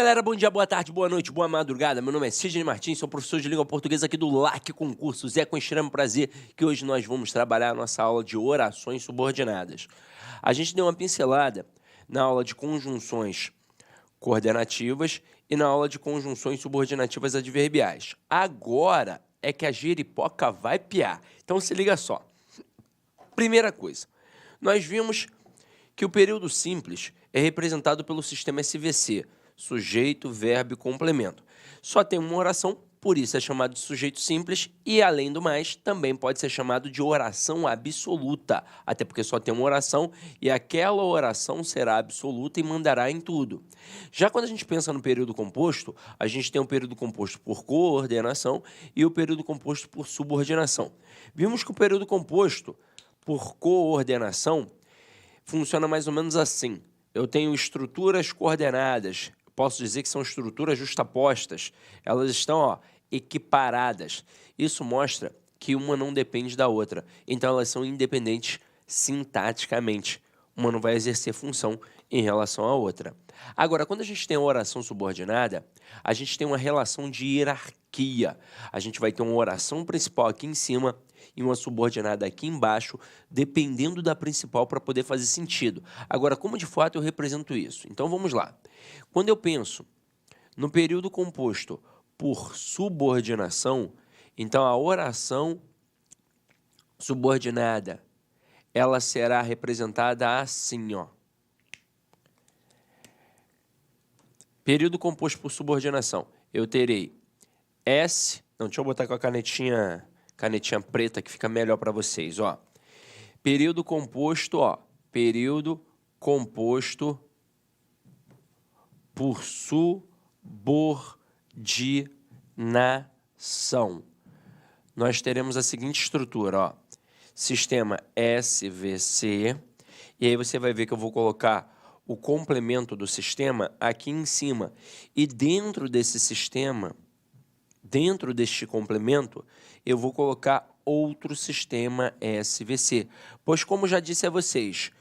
galera, bom dia, boa tarde, boa noite, boa madrugada. Meu nome é Sidney Martins, sou professor de língua portuguesa aqui do LAC Concursos. É com extremo prazer que hoje nós vamos trabalhar a nossa aula de orações subordinadas. A gente deu uma pincelada na aula de conjunções coordenativas e na aula de conjunções subordinativas adverbiais. Agora é que a giripoca vai piar. Então se liga só. Primeira coisa, nós vimos que o período simples é representado pelo sistema SVC, sujeito, verbo e complemento. Só tem uma oração, por isso é chamado de sujeito simples e, além do mais, também pode ser chamado de oração absoluta, até porque só tem uma oração e aquela oração será absoluta e mandará em tudo. Já quando a gente pensa no período composto, a gente tem um período composto por coordenação e o período composto por subordinação. Vimos que o período composto por coordenação funciona mais ou menos assim. Eu tenho estruturas coordenadas, posso dizer que são estruturas justapostas, elas estão equiparadas. Isso mostra que uma não depende da outra, então elas são independentes sintaticamente. Uma não vai exercer função em relação à outra. Agora, quando a gente tem a oração subordinada, a gente tem uma relação de hierarquia. A gente vai ter uma oração principal aqui em cima e uma subordinada aqui embaixo, dependendo da principal para poder fazer sentido. Agora, como de fato eu represento isso? Então, vamos lá. Quando eu penso no período composto por subordinação, então a oração subordinada, ela será representada assim, ó. Período composto por subordinação, eu terei S... Não, deixa eu botar com a canetinha preta que fica melhor para vocês, ó. Período composto, período composto por subordinação. Nós teremos a seguinte estrutura, ó. Sistema SVC, e aí você vai ver que eu vou colocar o complemento do sistema aqui em cima. E dentro desse sistema, dentro deste complemento, eu vou colocar outro sistema SVC. Pois, como já disse a vocês,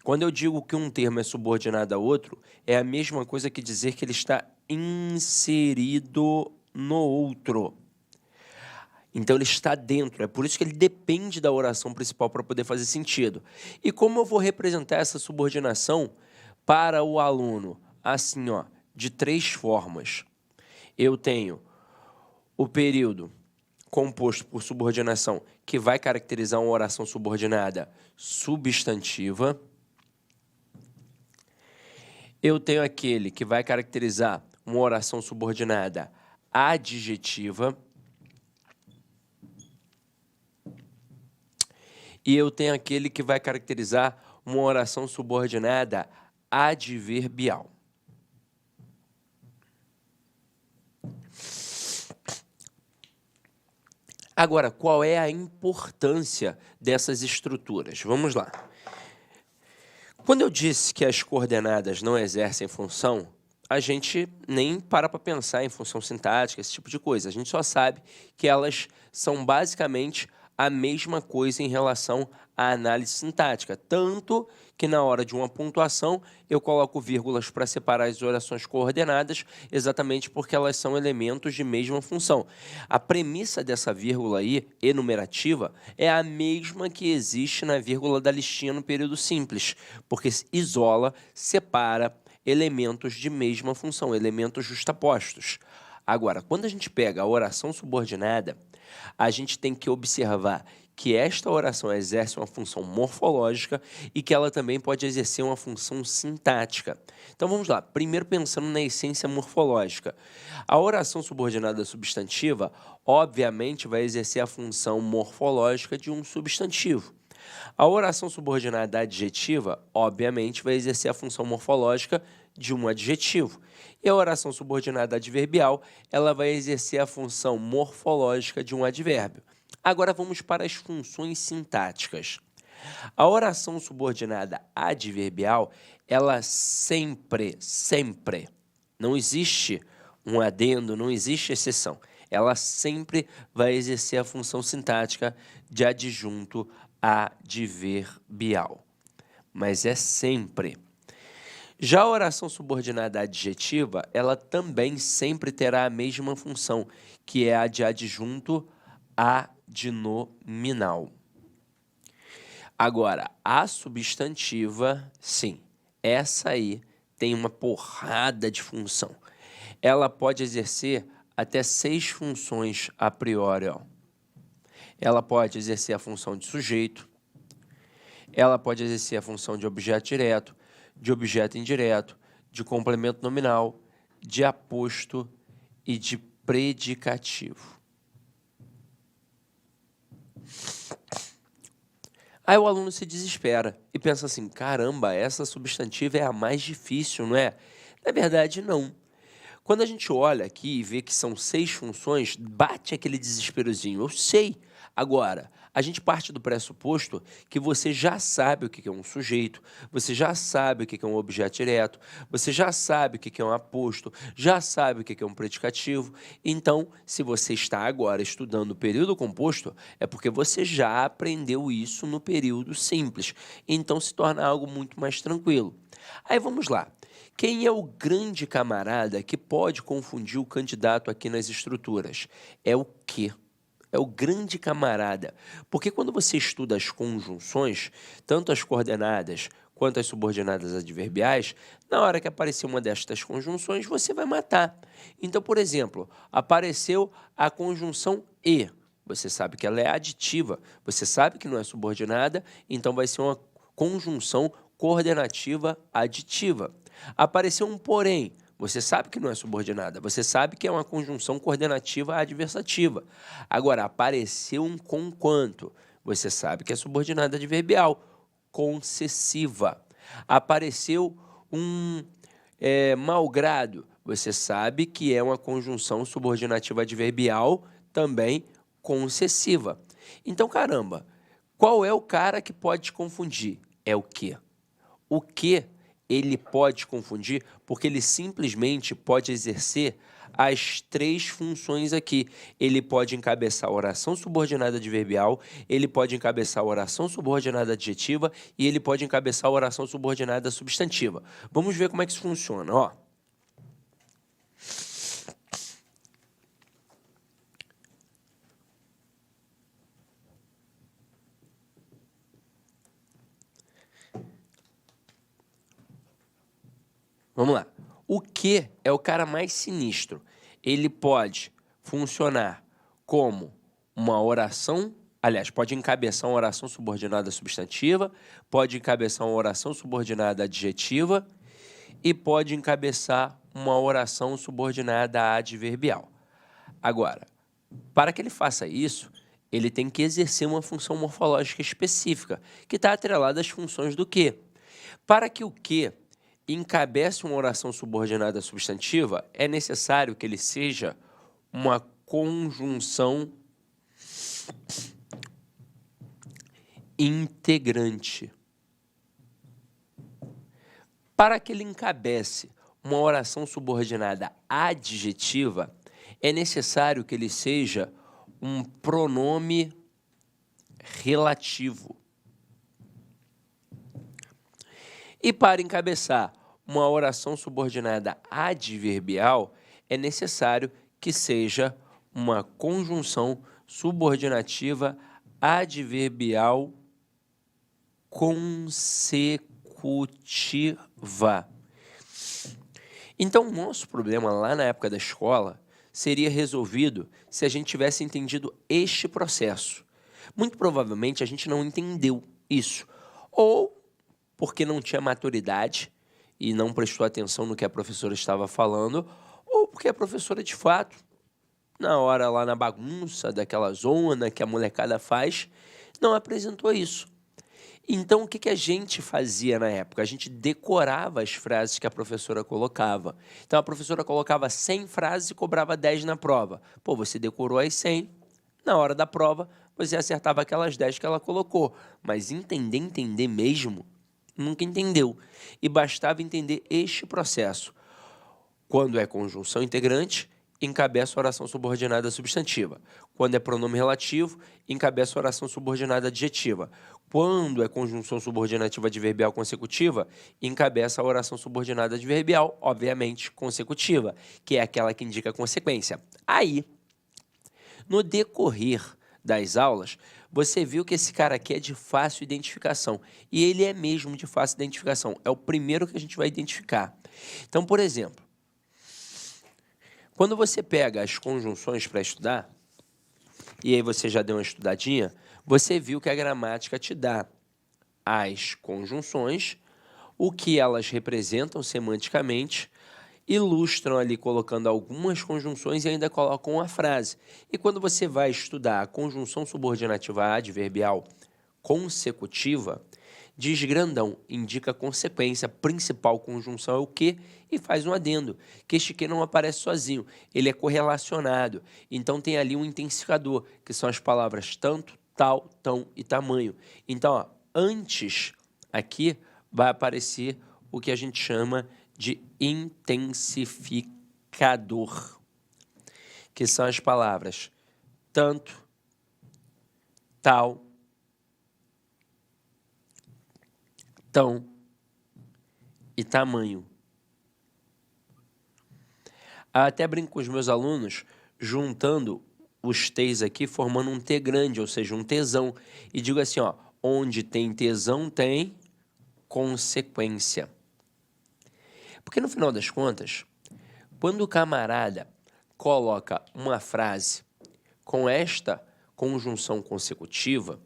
quando eu digo que um termo é subordinado a outro, é a mesma coisa que dizer que ele está inserido no outro. Então, ele está dentro, é por isso que ele depende da oração principal para poder fazer sentido. E como eu vou representar essa subordinação para o aluno? Assim, ó, de três formas. Eu tenho o período composto por subordinação, que vai caracterizar uma oração subordinada substantiva. Eu tenho aquele que vai caracterizar uma oração subordinada adjetiva. E eu tenho aquele que vai caracterizar uma oração subordinada adverbial. Agora, qual é a importância dessas estruturas? Vamos lá. Quando eu disse que as coordenadas não exercem função, a gente nem para pensar em função sintática, esse tipo de coisa. A gente só sabe que elas são basicamente a mesma coisa em relação à análise sintática, tanto que na hora de uma pontuação eu coloco vírgulas para separar as orações coordenadas, exatamente porque elas são elementos de mesma função. A premissa dessa vírgula aí, enumerativa, é a mesma que existe na vírgula da listinha no período simples, porque isola, separa elementos de mesma função, elementos justapostos. Agora, quando a gente pega a oração subordinada, a gente tem que observar que esta oração exerce uma função morfológica e que ela também pode exercer uma função sintática. Então vamos lá, primeiro pensando na essência morfológica. A oração subordinada substantiva, obviamente, vai exercer a função morfológica de um substantivo. A oração subordinada adjetiva, obviamente, vai exercer a função morfológica de um adjetivo. E a oração subordinada adverbial, ela vai exercer a função morfológica de um advérbio. Agora vamos para as funções sintáticas. A oração subordinada adverbial, ela sempre, não existe um adendo, não existe exceção. Ela sempre vai exercer a função sintática de adjunto adverbial. Mas é sempre. Já a oração subordinada adjetiva, ela também sempre terá a mesma função, que é a de adjunto adnominal. Agora, a substantiva, sim, essa aí tem uma porrada de função. Ela pode exercer até 6 funções a priori, ó. Ela pode exercer a função de sujeito, ela pode exercer a função de objeto direto, de objeto indireto, de complemento nominal, de aposto e de predicativo. Aí o aluno se desespera e pensa assim, caramba, essa substantiva é a mais difícil, não é? Na verdade, não. Quando a gente olha aqui e vê que são 6 funções, bate aquele desesperozinho. Eu sei. Agora, a gente parte do pressuposto que você já sabe o que é um sujeito, você já sabe o que é um objeto direto, você já sabe o que é um aposto, já sabe o que é um predicativo. Então, se você está agora estudando o período composto, é porque você já aprendeu isso no período simples. Então, se torna algo muito mais tranquilo. Aí vamos lá. Quem é o grande camarada que pode confundir o candidato aqui nas estruturas? É o quê? É o grande camarada. Porque quando você estuda as conjunções, tanto as coordenadas quanto as subordinadas adverbiais, na hora que aparecer uma destas conjunções, você vai matar. Então, por exemplo, apareceu a conjunção e. Você sabe que ela é aditiva, você sabe que não é subordinada, então vai ser uma conjunção coordenativa aditiva. Apareceu um porém, você sabe que não é subordinada, você sabe que é uma conjunção coordenativa adversativa. Agora, apareceu um conquanto, você sabe que é subordinada adverbial, concessiva. Apareceu um malgrado, você sabe que é uma conjunção subordinativa adverbial, também concessiva. Então, caramba, qual é o cara que pode te confundir? É o quê? O que ele pode confundir porque ele simplesmente pode exercer as 3 funções aqui. Ele pode encabeçar a oração subordinada adverbial, ele pode encabeçar a oração subordinada adjetiva e ele pode encabeçar a oração subordinada substantiva. Vamos ver como é que isso funciona, ó. Vamos lá. O que é o cara mais sinistro? Ele pode funcionar como uma oração, aliás, pode encabeçar uma oração subordinada substantiva, pode encabeçar uma oração subordinada adjetiva e pode encabeçar uma oração subordinada adverbial. Agora, para que ele faça isso, ele tem que exercer uma função morfológica específica, que está atrelada às funções do que. Para que o que encabece uma oração subordinada substantiva, é necessário que ele seja uma conjunção integrante. Para que ele encabece uma oração subordinada adjetiva, é necessário que ele seja um pronome relativo. E para encabeçar uma oração subordinada adverbial, é necessário que seja uma conjunção subordinativa adverbial consecutiva. Então, o nosso problema lá na época da escola seria resolvido se a gente tivesse entendido este processo. Muito provavelmente a gente não entendeu isso, ou porque não tinha maturidade e não prestou atenção no que a professora estava falando, ou porque a professora, de fato, na hora lá na bagunça daquela zona que a molecada faz, não apresentou isso. Então, o que a gente fazia na época? A gente decorava as frases que a professora colocava. Então, a professora colocava 100 frases e cobrava 10 na prova. Pô, você decorou as 100, na hora da prova, você acertava aquelas 10 que ela colocou. Mas entender mesmo, nunca entendeu. E bastava entender este processo. Quando é conjunção integrante, encabeça a oração subordinada substantiva. Quando é pronome relativo, encabeça a oração subordinada adjetiva. Quando é conjunção subordinativa adverbial consecutiva, encabeça a oração subordinada adverbial, obviamente, consecutiva, que é aquela que indica a consequência. Aí, no decorrer das aulas, você viu que esse cara aqui é de fácil identificação. E ele é mesmo de fácil identificação. É o primeiro que a gente vai identificar. Então, por exemplo, quando você pega as conjunções para estudar, e aí você já deu uma estudadinha, você viu que a gramática te dá as conjunções, o que elas representam semanticamente, ilustram ali colocando algumas conjunções e ainda colocam uma frase. E quando você vai estudar a conjunção subordinativa adverbial consecutiva, diz grandão, indica consequência, principal conjunção é o que e faz um adendo, que este que não aparece sozinho, ele é correlacionado, então tem ali um intensificador, que são as palavras tanto, tal, tão e tamanho. Então, ó, antes aqui vai aparecer o que a gente chama de intensificador, que são as palavras tanto, tal, tão e tamanho. Até brinco com os meus alunos, juntando os T's aqui, formando um T grande, ou seja, um tesão. E digo assim, ó, onde tem tesão, tem consequência. Porque no final das contas, quando o camarada coloca uma frase com esta conjunção consecutiva,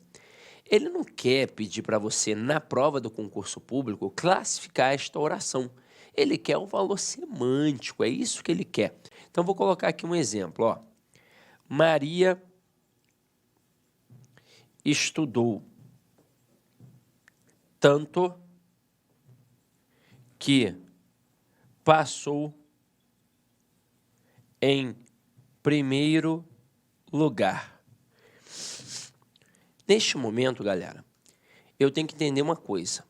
ele não quer pedir para você, na prova do concurso público, classificar esta oração. Ele quer o valor semântico, é isso que ele quer. Então, vou colocar aqui um exemplo. Ó. Maria estudou tanto que passou em primeiro lugar. Neste momento, galera, eu tenho que entender uma coisa,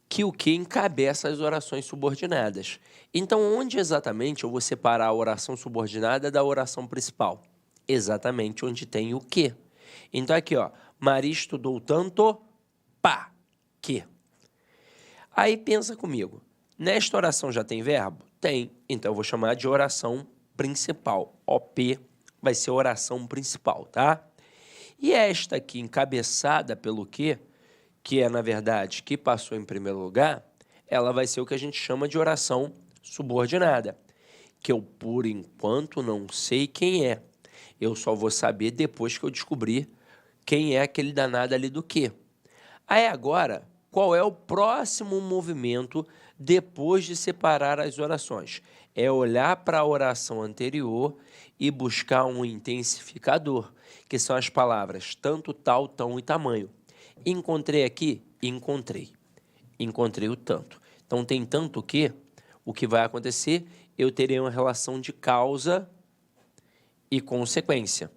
que o que encabeça as orações subordinadas. Então, onde exatamente eu vou separar a oração subordinada da oração principal? Exatamente onde tem o que. Então, aqui, ó, Maria estudou tanto, pá, que. Aí, pensa comigo, nesta oração já tem verbo? Tem, então eu vou chamar de oração principal. OP vai ser oração principal, tá? E esta aqui, encabeçada pelo que é, na verdade, que passou em primeiro lugar, ela vai ser o que a gente chama de oração subordinada, que eu, por enquanto, não sei quem é. Eu só vou saber depois que eu descobrir quem é aquele danado ali do que. Aí, agora, qual é o próximo movimento depois de separar as orações? É olhar para a oração anterior e buscar um intensificador, que são as palavras tanto, tal, tão e tamanho. Encontrei aqui? Encontrei. Encontrei o tanto. Então, tem tanto que, o que vai acontecer, eu terei uma relação de causa e consequência.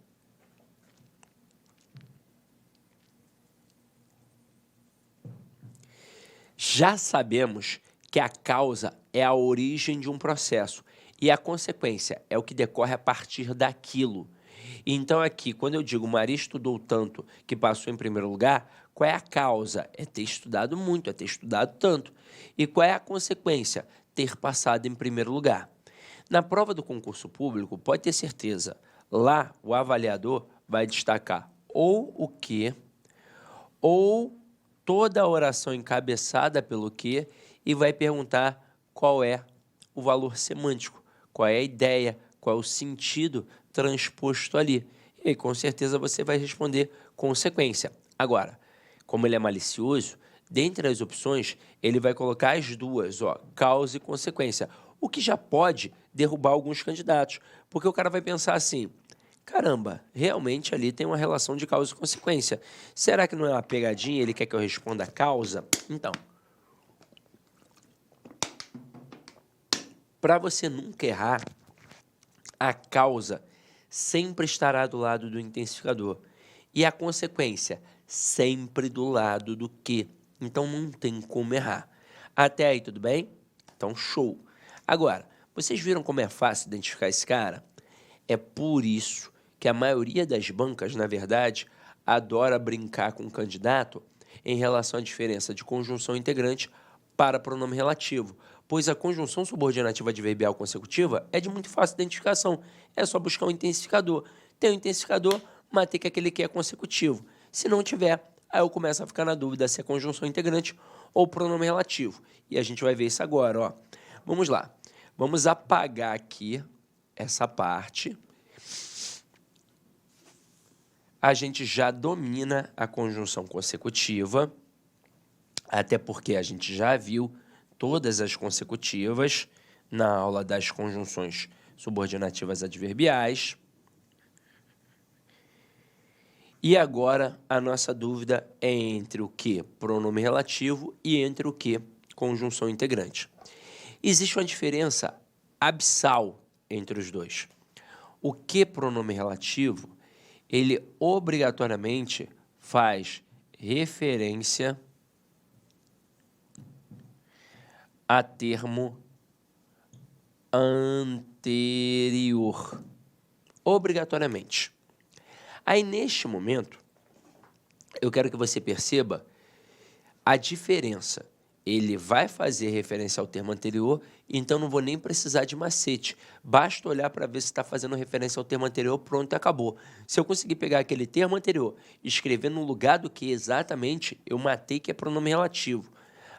Já sabemos que a causa é a origem de um processo e a consequência é o que decorre a partir daquilo. Então, aqui, quando eu digo Maria estudou tanto que passou em primeiro lugar, qual é a causa? É ter estudado muito, é ter estudado tanto. E qual é a consequência? Ter passado em primeiro lugar. Na prova do concurso público, pode ter certeza, lá o avaliador vai destacar ou o que, ou toda a oração encabeçada pelo que, e vai perguntar qual é o valor semântico, qual é a ideia, qual é o sentido transposto ali. E aí, com certeza, você vai responder consequência. Agora, como ele é malicioso, dentre as opções, ele vai colocar as duas, ó, causa e consequência, o que já pode derrubar alguns candidatos, porque o cara vai pensar assim, caramba, realmente ali tem uma relação de causa e consequência. Será que não é uma pegadinha? Ele quer que eu responda a causa? Então, para você nunca errar, a causa sempre estará do lado do intensificador e a consequência sempre do lado do que. Então, não tem como errar. Até aí, tudo bem? Então, show. Agora, vocês viram como é fácil identificar esse cara? É por isso que a maioria das bancas, na verdade, adora brincar com o candidato em relação à diferença de conjunção integrante para pronome relativo, pois a conjunção subordinativa adverbial consecutiva é de muito fácil identificação. É só buscar um intensificador. Tem um intensificador, matei que aquele que é consecutivo. Se não tiver, aí eu começo a ficar na dúvida se é conjunção integrante ou pronome relativo. E a gente vai ver isso agora, ó. Vamos lá. Vamos apagar aqui essa parte. A gente já domina a conjunção consecutiva, até porque a gente já viu todas as consecutivas na aula das conjunções subordinativas adverbiais. E agora a nossa dúvida é entre o que? Pronome relativo e entre o que? Conjunção integrante. Existe uma diferença abissal entre os dois. O que pronome relativo, ele obrigatoriamente faz referência a termo anterior. Obrigatoriamente. Aí, neste momento, eu quero que você perceba a diferença. Ele vai fazer referência ao termo anterior, então não vou nem precisar de macete. Basta olhar para ver se está fazendo referência ao termo anterior, pronto, acabou. Se eu conseguir pegar aquele termo anterior e escrever no lugar do que exatamente, eu matei que é pronome relativo.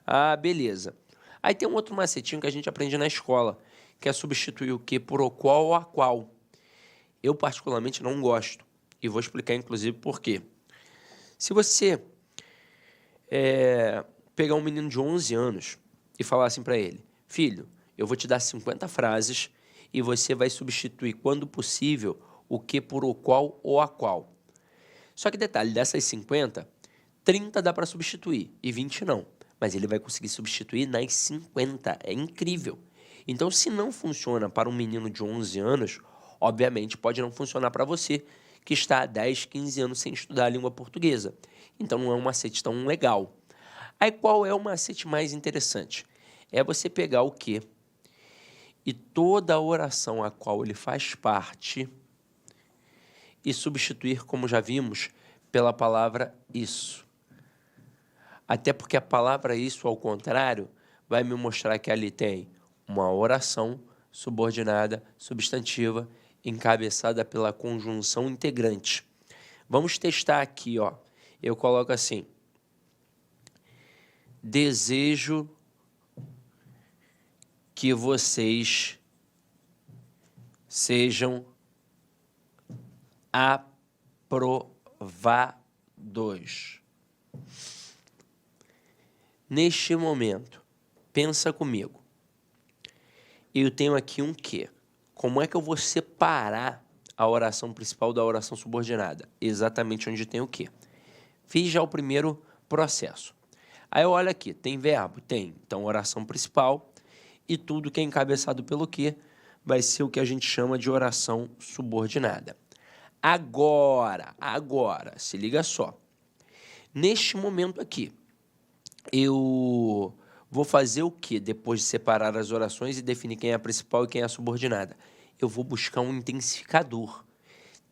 Ah, beleza. Aí tem um outro macetinho que a gente aprende na escola, que é substituir o que por o qual ou a qual. Eu, particularmente, não gosto. E vou explicar, inclusive, por quê. Se você pegar um menino de 11 anos e falar assim para ele: filho, eu vou te dar 50 frases e você vai substituir, quando possível, o que por o qual ou a qual. Só que detalhe, dessas 50, 30 dá para substituir e 20 não. Mas ele vai conseguir substituir nas 50. É incrível. Então, se não funciona para um menino de 11 anos, obviamente pode não funcionar para você, que está há 10, 15 anos sem estudar a língua portuguesa. Então, não é um macete tão legal. Aí, qual é o macete mais interessante? É você pegar o que e toda a oração a qual ele faz parte e substituir, como já vimos, pela palavra isso. Até porque a palavra isso, ao contrário, vai me mostrar que ali tem uma oração subordinada, substantiva, encabeçada pela conjunção integrante. Vamos testar aqui, ó. Eu coloco assim: desejo que vocês sejam aprovados. Neste momento, pensa comigo. Eu tenho aqui um que. Como é que eu vou separar a oração principal da oração subordinada? Exatamente onde tem o que. Fiz já o primeiro processo. Aí eu olho aqui, tem verbo? Tem. Então, oração principal e tudo que é encabeçado pelo que vai ser o que a gente chama de oração subordinada. Agora, se liga só. Neste momento aqui, eu vou fazer o que depois de separar as orações e definir quem é a principal e quem é a subordinada? Eu vou buscar um intensificador.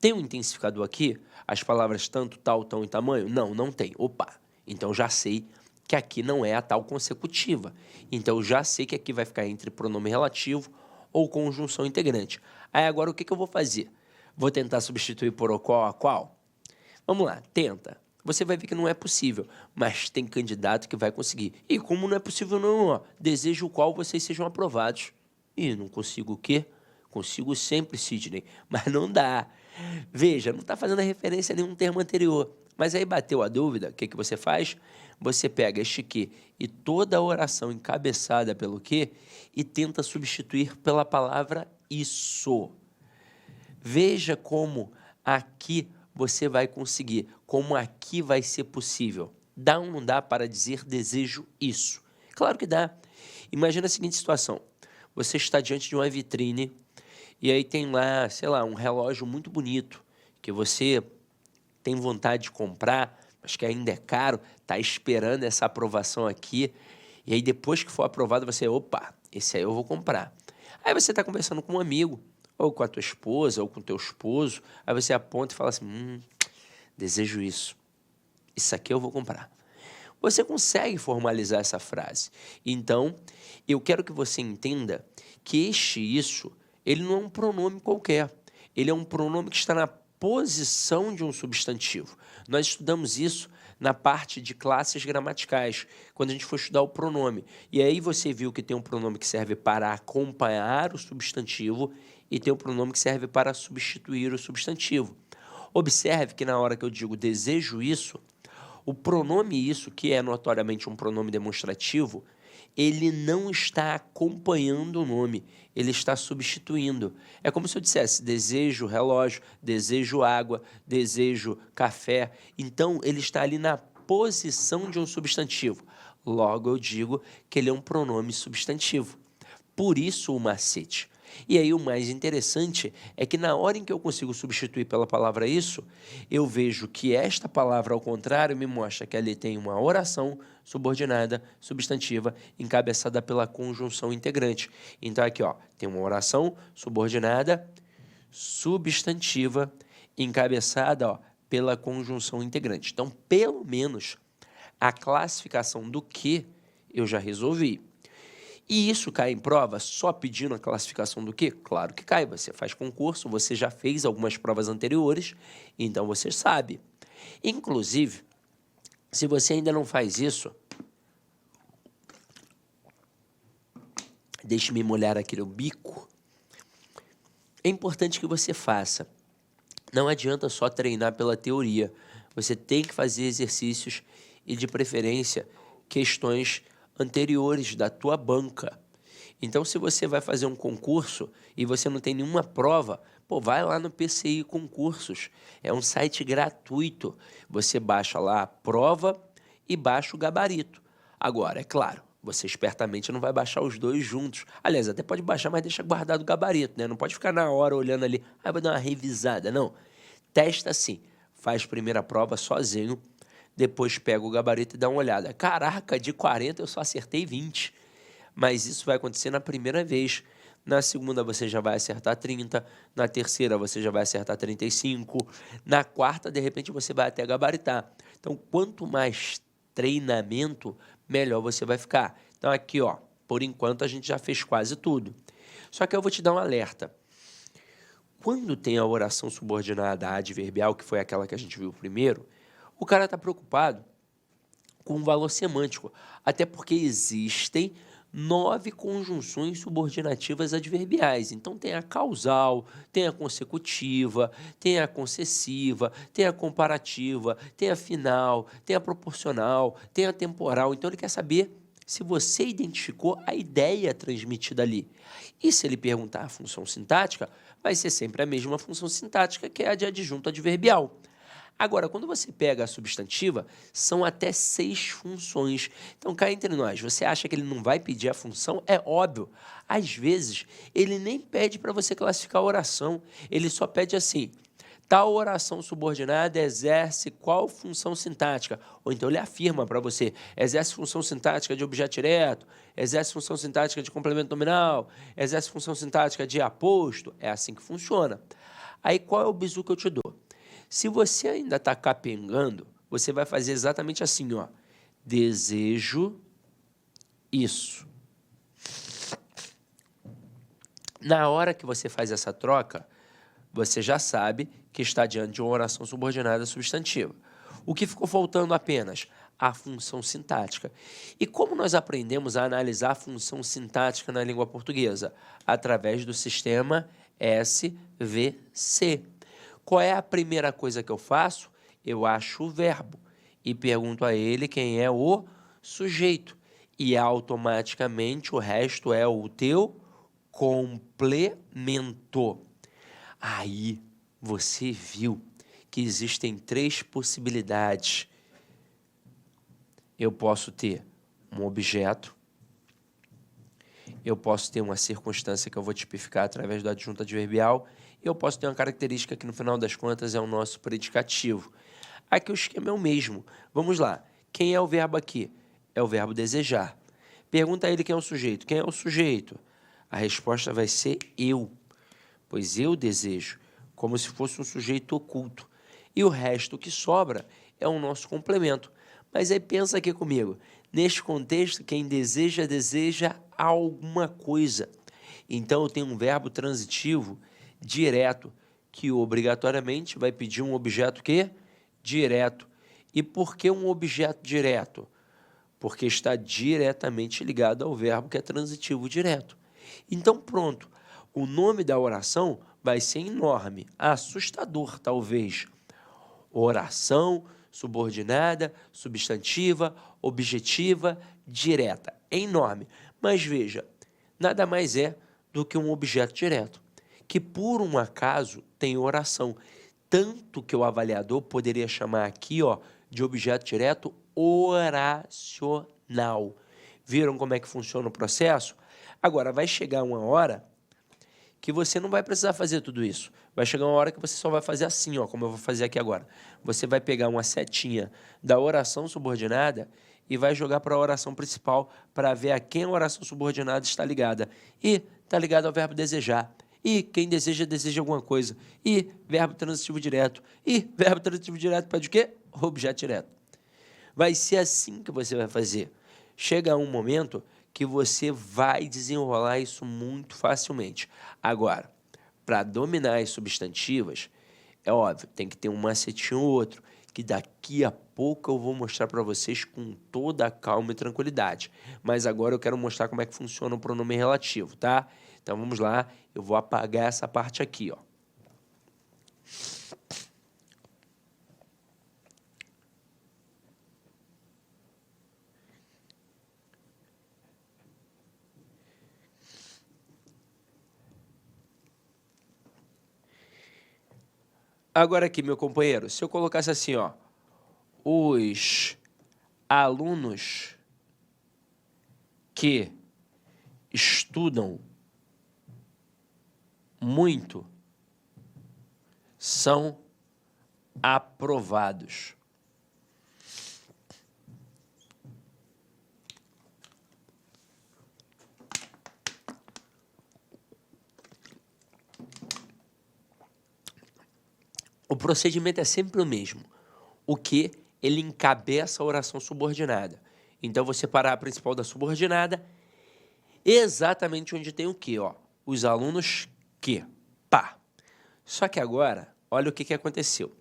Tem um intensificador aqui? As palavras tanto, tal, tão e tamanho? Não, não tem. Opa, então já sei que aqui não é a tal consecutiva. Então já sei que aqui vai ficar entre pronome relativo ou conjunção integrante. Aí agora o que eu vou fazer? Vou tentar substituir por o qual a qual? Vamos lá, tenta. Você vai ver que não é possível, mas tem candidato que vai conseguir. E como não é possível não, ó, desejo o qual vocês sejam aprovados. E não consigo o quê? Consigo sempre, Sidney, mas não dá. Veja, não está fazendo referência a nenhum termo anterior. Mas aí bateu a dúvida, o que você faz? Você pega este que e toda a oração encabeçada pelo que e tenta substituir pela palavra isso. Veja como aqui você vai conseguir, como aqui vai ser possível. Dá ou não dá para dizer desejo isso? Claro que dá. Imagina a seguinte situação. Você está diante de uma vitrine e aí tem lá, sei lá, um relógio muito bonito que você tem vontade de comprar, mas que ainda é caro, está esperando essa aprovação aqui. E aí depois que for aprovado, você, opa, esse aí eu vou comprar. Aí você está conversando com um amigo ou com a tua esposa, ou com o teu esposo, aí você aponta e fala assim, desejo isso. Isso aqui eu vou comprar. Você consegue formalizar essa frase. Então, eu quero que você entenda que isso, ele não é um pronome qualquer. Ele é um pronome que está na posição de um substantivo. Nós estudamos isso na parte de classes gramaticais, quando a gente for estudar o pronome. E aí você viu que tem um pronome que serve para acompanhar o substantivo e tem um pronome que serve para substituir o substantivo. Observe que na hora que eu digo desejo isso, o pronome isso, que é notoriamente um pronome demonstrativo, ele não está acompanhando o nome, ele está substituindo. É como se eu dissesse desejo relógio, desejo água, desejo café. Então, ele está ali na posição de um substantivo. Logo, eu digo que ele é um pronome substantivo. Por isso o macete. E aí o mais interessante é que na hora em que eu consigo substituir pela palavra isso, eu vejo que esta palavra, ao contrário, me mostra que ali tem uma oração subordinada, substantiva, encabeçada pela conjunção integrante. Então aqui, ó, tem uma oração subordinada, substantiva, encabeçada, ó, pela conjunção integrante. Então, pelo menos, a classificação do que eu já resolvi. E isso cai em prova só pedindo a classificação do quê? Claro que cai. Você faz concurso, você já fez algumas provas anteriores, então você sabe. Inclusive, se você ainda não faz isso, deixe-me molhar aqui no bico. É importante que você faça. Não adianta só treinar pela teoria. Você tem que fazer exercícios e, de preferência, questões anteriores da tua banca. Então, se você vai fazer um concurso e você não tem nenhuma prova, pô, vai lá no PCI Concursos. É um site gratuito. Você baixa lá a prova e baixa o gabarito. Agora, é claro, você espertamente não vai baixar os dois juntos. Aliás, até pode baixar, mas deixa guardado o gabarito, né? Não pode ficar na hora olhando ali, vai dar uma revisada, não. Testa assim, faz primeira prova sozinho, depois pega o gabarito e dá uma olhada. Caraca, de 40 eu só acertei 20. Mas isso vai acontecer na primeira vez. Na segunda você já vai acertar 30. Na terceira você já vai acertar 35. Na quarta, de repente, você vai até gabaritar. Então, quanto mais treinamento, melhor você vai ficar. Então, aqui, ó, por enquanto, a gente já fez quase tudo. Só que eu vou te dar um alerta. Quando tem a oração subordinada adverbial, que foi aquela que a gente viu primeiro, o cara está preocupado com o valor semântico, até porque existem 9 conjunções subordinativas adverbiais. Então, tem a causal, tem a consecutiva, tem a concessiva, tem a comparativa, tem a final, tem a proporcional, tem a temporal. Então, ele quer saber se você identificou a ideia transmitida ali. E se ele perguntar a função sintática, vai ser sempre a mesma função sintática, que é a de adjunto adverbial. Agora, quando você pega a substantiva, são até 6 funções. Então, cá entre nós, você acha que ele não vai pedir a função? É óbvio. Às vezes, ele nem pede para você classificar a oração. Ele só pede assim, tal oração subordinada exerce qual função sintática? Ou então ele afirma para você, exerce função sintática de objeto direto, exerce função sintática de complemento nominal, exerce função sintática de aposto. É assim que funciona. Aí, qual é o bizu que eu te dou? Se você ainda está capengando, você vai fazer exatamente assim, ó. Desejo isso. Na hora que você faz essa troca, você já sabe que está diante de uma oração subordinada substantiva. O que ficou faltando apenas? A função sintática. E como nós aprendemos a analisar a função sintática na língua portuguesa? Através do sistema SVC. Qual é a primeira coisa que eu faço? Eu acho o verbo e pergunto a ele quem é o sujeito. E automaticamente o resto é o teu complemento. Aí você viu que existem 3 possibilidades. Eu posso ter um objeto, eu posso ter uma circunstância que eu vou tipificar através do adjunto adverbial, e eu posso ter uma característica que, no final das contas, é o nosso predicativo. Aqui o esquema é o mesmo. Vamos lá. Quem é o verbo aqui? É o verbo desejar. Pergunta a ele quem é o sujeito. Quem é o sujeito? A resposta vai ser eu. pois eu desejo, como se fosse um sujeito oculto. E o resto que sobra é o nosso complemento. Mas aí pensa aqui comigo, neste contexto, quem deseja, deseja alguma coisa. Então eu tenho um verbo transitivo direto, que obrigatoriamente vai pedir um objeto que? Direto. E por que um objeto direto? Porque está diretamente ligado ao verbo que é transitivo direto. Então pronto, o nome da oração vai ser enorme, assustador talvez. Oração subordinada, substantiva, objetiva, direta. É enorme, mas veja, nada mais é do que um objeto direto, que por um acaso tem oração, tanto que o avaliador poderia chamar aqui, ó, de objeto direto oracional. Viram como é que funciona o processo? Agora, vai chegar uma hora que você não vai precisar fazer tudo isso. Vai chegar uma hora que você só vai fazer assim, ó, como eu vou fazer aqui agora. Você vai pegar uma setinha da oração subordinada e vai jogar para a oração principal para ver a quem a oração subordinada está ligada. E está ligado ao verbo desejar. E quem deseja, deseja alguma coisa. E verbo transitivo direto. E verbo transitivo direto pede o quê? Objeto direto. Vai ser assim que você vai fazer. Chega um momento que você vai desenrolar isso muito facilmente. Agora, para dominar as substantivas, é óbvio, tem que ter um macetinho ou outro, que daqui a pouco eu vou mostrar para vocês com toda a calma e tranquilidade. Mas agora eu quero mostrar como é que funciona o pronome relativo, tá? Então vamos lá, eu vou apagar essa parte aqui, ó. Agora aqui, meu companheiro, se eu colocasse assim, ó, os alunos que estudam muito são aprovados. O procedimento é sempre o mesmo. O que ele encabeça a oração subordinada. Então, você parar a principal da subordinada exatamente onde tem o que, ó. Os alunos que, pá. Só que agora, olha o que aconteceu.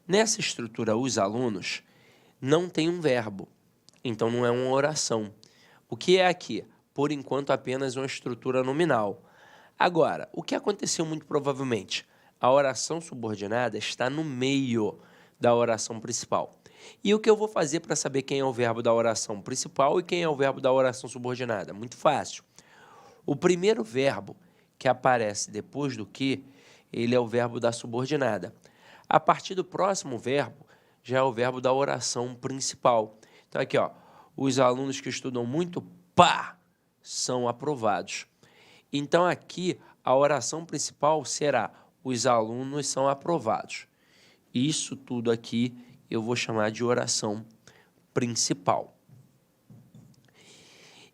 Nessa estrutura, os alunos não tem um verbo. Então, não é uma oração. O que é aqui? Por enquanto, apenas uma estrutura nominal. Agora, o que aconteceu muito provavelmente? A oração subordinada está no meio da oração principal. E o que eu vou fazer para saber quem é o verbo da oração principal e quem é o verbo da oração subordinada? Muito fácil. O primeiro verbo que aparece depois do que, ele é o verbo da subordinada. A partir do próximo verbo, já é o verbo da oração principal. Então aqui, ó, os alunos que estudam muito, pá, são aprovados. Então aqui, a oração principal será: os alunos são aprovados. Isso tudo aqui eu vou chamar de oração principal.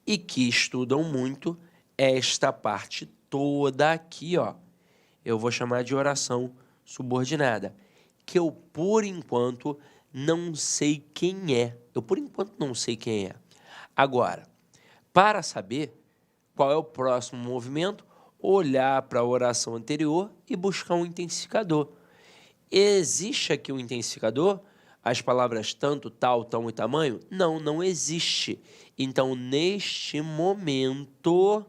E que estudam muito, esta parte toda aqui, ó, eu vou chamar de oração subordinada, que eu, por enquanto, não sei quem é. Eu, por enquanto, não sei quem é. Agora, para saber qual é o próximo movimento, olhar para a oração anterior e buscar um intensificador. Existe aqui um intensificador? As palavras tanto, tal, tão e tamanho? Não, não existe. Então, neste momento,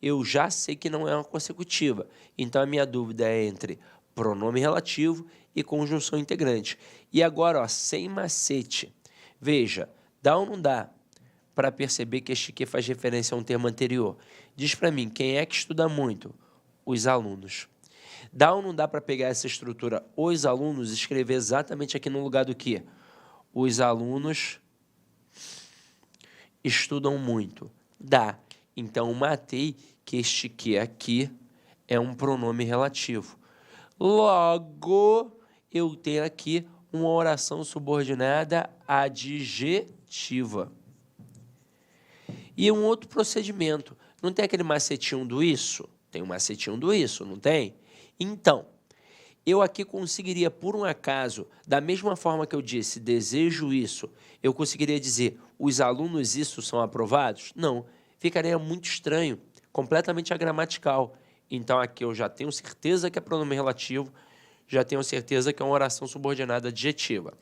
eu já sei que não é uma consecutiva. Então, a minha dúvida é entre pronome relativo e conjunção integrante. E agora, ó, sem macete. Veja, dá ou não dá para perceber que este que faz referência a um termo anterior? Diz para mim, quem é que estuda muito? Os alunos. Dá ou não dá para pegar essa estrutura, os alunos, e escrever exatamente aqui no lugar do que? Os alunos estudam muito. Dá. Então, matei que este que aqui é um pronome relativo. Logo, eu tenho aqui uma oração subordinada adjetiva. E um outro procedimento. Não tem aquele macetinho do isso? Tem um macetinho do isso, não tem? Então, eu aqui conseguiria, por um acaso, da mesma forma que eu disse, desejo isso, eu conseguiria dizer, os alunos isso são aprovados? Não, ficaria muito estranho, completamente agramatical. Então, aqui eu já tenho certeza que é pronome relativo, já tenho certeza que é uma oração subordinada adjetiva.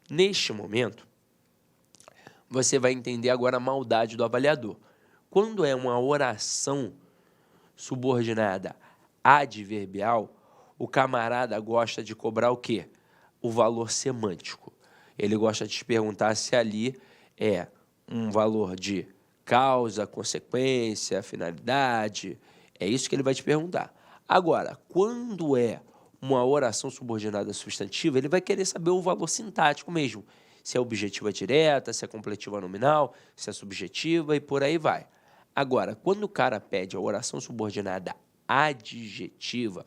Neste momento, você vai entender agora a maldade do avaliador. Quando é uma oração subordinada adverbial, o camarada gosta de cobrar o quê? O valor semântico. Ele gosta de te perguntar se ali é um valor de causa, consequência, finalidade. É isso que ele vai te perguntar. Agora, quando é uma oração subordinada substantiva, ele vai querer saber o valor sintático mesmo. Se é objetiva direta, se é completiva nominal, se é subjetiva e por aí vai. Agora, quando o cara pede a oração subordinada adjetiva,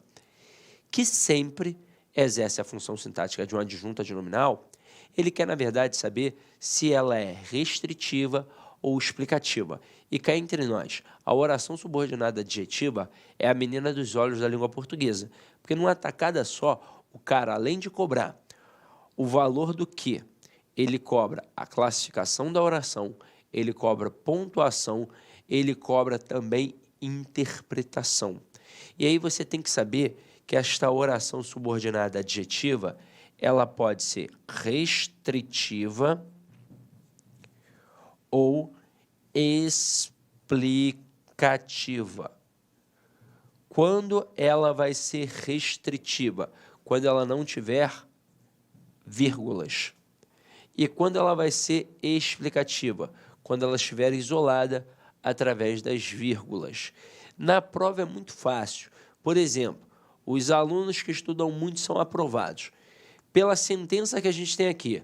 que sempre exerce a função sintática de uma adjunta adnominal, ele quer, na verdade, saber se ela é restritiva ou explicativa. E cá entre nós, a oração subordinada adjetiva é a menina dos olhos da língua portuguesa, porque numa tacada só, o cara, além de cobrar o valor do que, ele cobra a classificação da oração, ele cobra pontuação, ele cobra também interpretação. E aí você tem que saber que esta oração subordinada adjetiva, ela pode ser restritiva ou explicativa. Quando ela vai ser restritiva? Quando ela não tiver vírgulas. E quando ela vai ser explicativa? Quando ela estiver isolada através das vírgulas. Na prova é muito fácil. Por exemplo, os alunos que estudam muito são aprovados. Pela sentença que a gente tem aqui,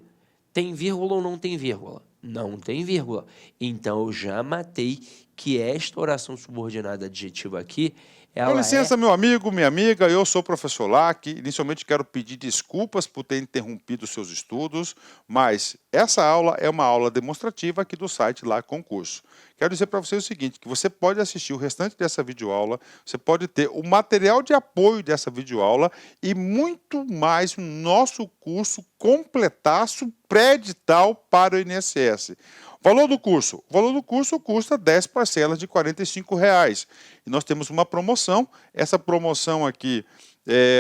tem vírgula ou não tem vírgula? Não tem vírgula. Então, eu já matei que esta oração subordinada adjetiva aqui, ela Com licença, meu amigo, minha amiga, eu sou o professor Lac. Inicialmente quero pedir desculpas por ter interrompido os seus estudos, mas essa aula é uma aula demonstrativa aqui do site Lac Concurso. Quero dizer para você o seguinte, que você pode assistir o restante dessa videoaula, você pode ter o material de apoio dessa videoaula e muito mais no nosso curso completaço pré-edital para o INSS. Valor do curso? O valor do curso custa 10 parcelas de R$ 45. E nós temos uma promoção. Essa promoção aqui,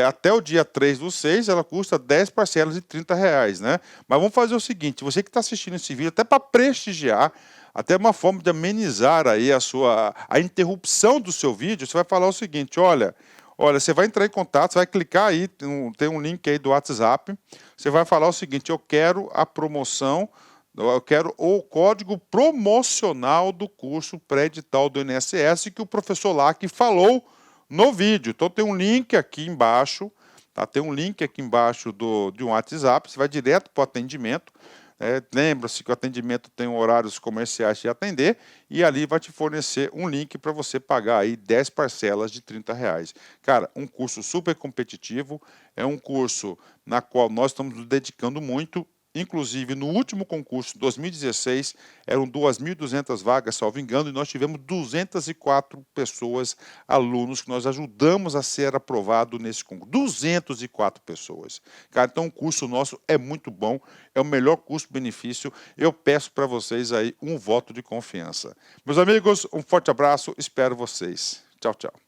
até o dia 3/6, ela custa 10 parcelas de R$ 30, né? Mas vamos fazer o seguinte, você que está assistindo esse vídeo, até para prestigiar, até uma forma de amenizar aí a interrupção do seu vídeo, você vai falar o seguinte, olha, você vai entrar em contato, você vai clicar aí, tem um link aí do WhatsApp, você vai falar o seguinte, eu quero a promoção, eu quero o código promocional do curso pré-edital do INSS que o professor Lac falou no vídeo. Então tem um link aqui embaixo, tá? Tem um link aqui embaixo de um WhatsApp, você vai direto para o atendimento. Lembra-se que o atendimento tem horários comerciais de atender e ali vai te fornecer um link para você pagar aí 10 parcelas de R$ 30. Cara, um curso super competitivo, é um curso na qual nós estamos nos dedicando muito. Inclusive, no último concurso, 2016, eram 2.200 vagas, salvo engano, e nós tivemos 204 pessoas, alunos, que nós ajudamos a ser aprovado nesse concurso. 204 pessoas. Cara, então o curso nosso é muito bom, é o melhor custo-benefício. Eu peço para vocês aí um voto de confiança. Meus amigos, um forte abraço, espero vocês. Tchau, tchau.